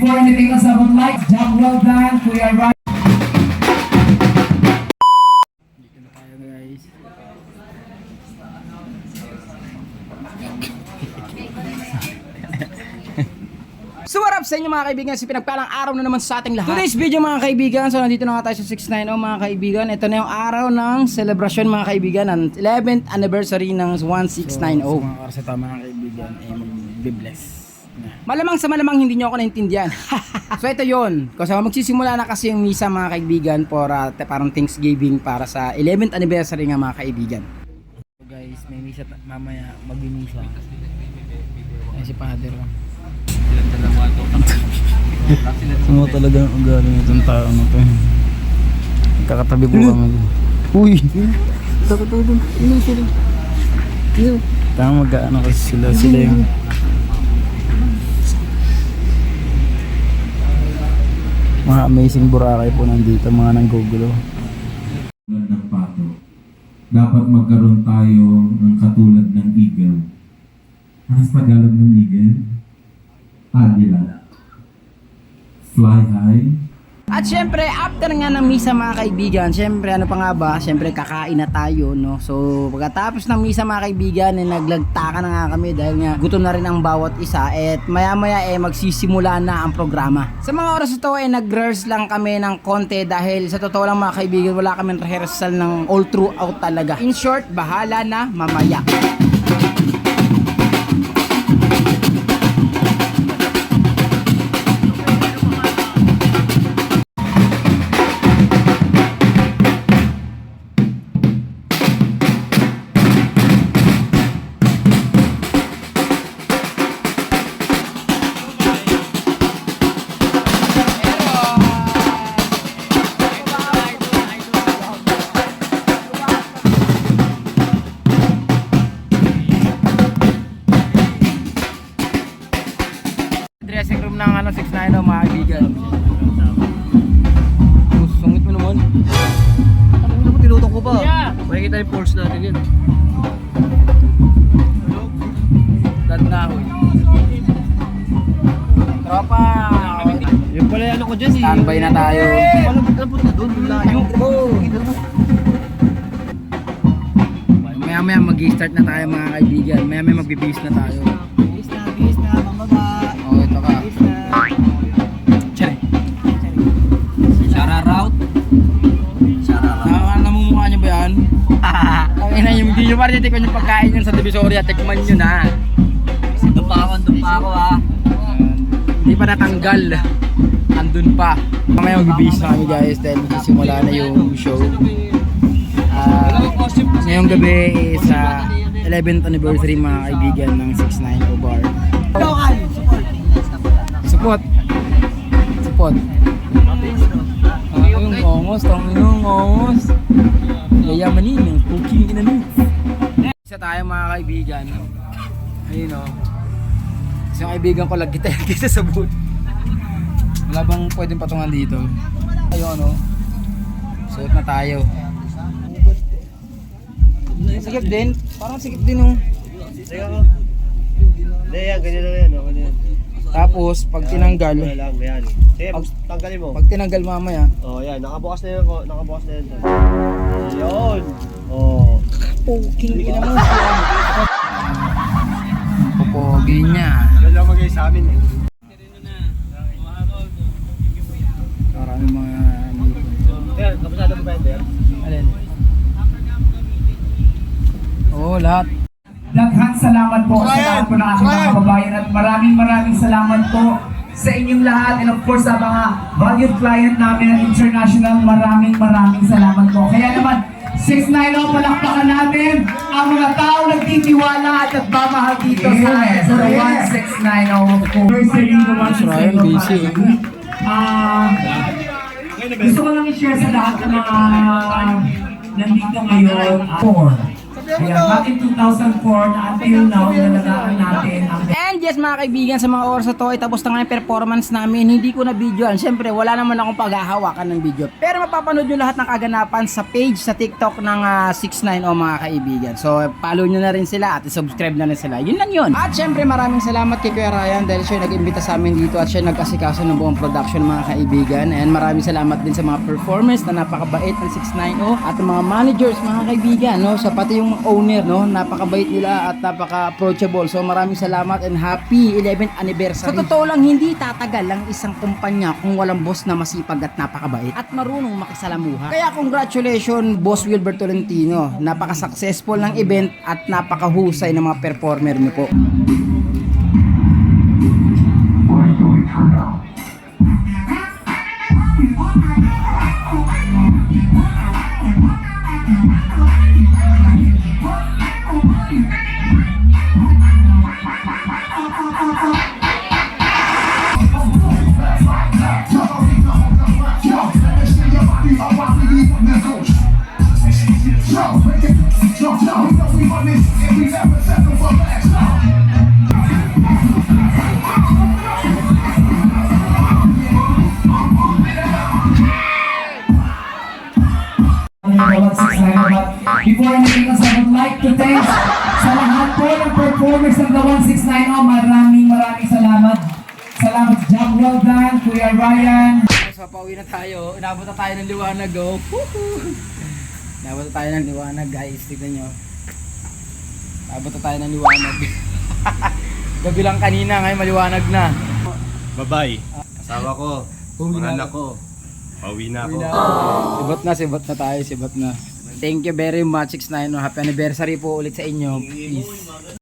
before anything else, I would like job well done, Kuya Ryan. Dito na tayo guys. So what up sa inyo mga kaibigan, si pinagpalang araw na naman sa ating lahat. Today's video mga kaibigan, so nandito na nga tayo sa 690 mga kaibigan. Ito na yung araw ng celebration mga kaibigan, ng 11th anniversary ng 1690. So mga karseta mga kaibigan, mag-bless. Malamang sa malamang hindi nyo ako naintindihan. So ito yun, kasi magsisimula na kasi yung misa mga kaibigan for parang Thanksgiving para sa 11th anniversary nga mga kaibigan. So guys, may misa mamaya, mag-misa. Ay si Father. Ano talaga ang ugali nitong tao na to. Kakatabi po kami. Uy! Kakatabi. Ano sila? Tama mag-ano kasi sila yung mga amazing Boracay po nandito, mga nanggugulo. Ng pato, dapat magkaroon tayo ng katulad ng eagle. Ano sa Tagalog ng eagle? Agila. Fly high. At syempre, after nga ng misa mga kaibigan, syempre ano pa nga ba, syempre kakain na tayo, no? So pagkatapos ng misa mga kaibigan, naglagtaka na nga kami dahil nga gutom na rin ang bawat isa. At maya maya magsisimula na ang programa. Sa mga oras ito nag-rehearse lang kami ng konti dahil sa totoo lang mga kaibigan, wala kami rehearsal ng all throughout talaga. In short, bahala na mamaya. Dressing room ng 690 mga kaibigan. Sungit mo naman. Ano mo tinutok ko pa? Makikita yung force natin yun. Dad na ako. Tropa! Yung pala ano ko dyan eh. Standby na tayo. Alam po na doon, layo. Maya maya mag-start na tayo mga kaibigan. Maya maya mag-bibis na tayo. Bis na, mababa. Oh, ito ka. Tsare. Shara route. Namumukha nyo ba yan? Ang ina yung hindi nyo pa rin tikman yung pagkain yun sa Divisoria. Tikman nyo na. Doon pa ako ah. Hindi pa natanggal. Andun pa. Mamaya mag-bibis na kami guys dahil magsisimula na yung show. Ngayong gabi is 11th anniversary mga kaibigan ng 690 Bar. Support. Yung ongos. Yayamanin yung cooking inanin. Isa tayo mga kaibigan. Ayun o. Isang kaibigan ko lagi tayo kisa sa boot. Wala bang pwedeng patungan dito? Ayun ano. Suot na tayo. Sikip din. Parang sikip din yung. Hindi yan, ganyan lang yan. Ganyan. Tapos pag tinanggal, Ano lang, yan. Sige, tanggalin mo. pag tinanggal mamaya, Oh, yan. Nakabukas na yan. Nakabukas na yan. Yun. Oh. puking ina mo. Pupogi niya. Yan lang magay sa amin eh. Maraming mga Yan, kapasada mo ba yan? alin? Oo, lahat. Daghang salamat po sa lahat po ng aking mga kababayan at maraming salamat po sa inyong lahat and of course sa mga valued client namin at international, maraming salamat po. Kaya naman, 690 palakpakan natin ang mga tao nagtitiwala at nagmamahal dito sa 1690 po. Ryan, busy. Gusto ko lang i-share sa lahat ng mga nandito ngayon. Ayan, back in 2004 na until now, nalagaan natin ang And yes mga kaibigan, sa mga oras na to ay tapos na nga yung performance namin. Hindi ko na videoan. Siyempre wala naman akong paghahawakan ng video. Pero mapapanood nyo lahat ng kaganapan sa page sa TikTok ng 690 mga kaibigan. So follow nyo na rin sila at subscribe na rin sila. Yun lang yun. At siyempre maraming salamat kay Kuya Ryan dahil siya nag-imbita sa amin dito at siya nag-asikaso ng buong production mga kaibigan. And maraming salamat din sa mga performers na napakabait ng 690 at mga managers mga kaibigan, no? Sa pati yung owner, no? Napakabait nila at napaka-approachable. So maraming salamat and happy 11th anniversary. Sa totoo lang, hindi tatagal ang isang kumpanya kung walang boss na masipag at napakabait at marunong makisalamuha. Kaya congratulations Boss Wilbert Tolentino. Napaka-successful ng event at napakahusay ng mga performer niyo po. Before anything else, I would like to thank sa lahat po ng performers ng The 1690. Maraming salamat. Salamat, job well done, Kuya Ryan. So pauwi na tayo. Inabot na tayo ng liwanag, oh. Inabot na tayo ng liwanag, guys. Tignan nyo. Inabot na tayo ng liwanag. Gabi lang kanina, ngayon maliwanag na. Bye-bye. Asawa ko. Uwi na Anak ko. Pauwi na ako. Sibot na tayo, sibot na. Thank you very much, 690. Happy anniversary po ulit sa inyo. Peace.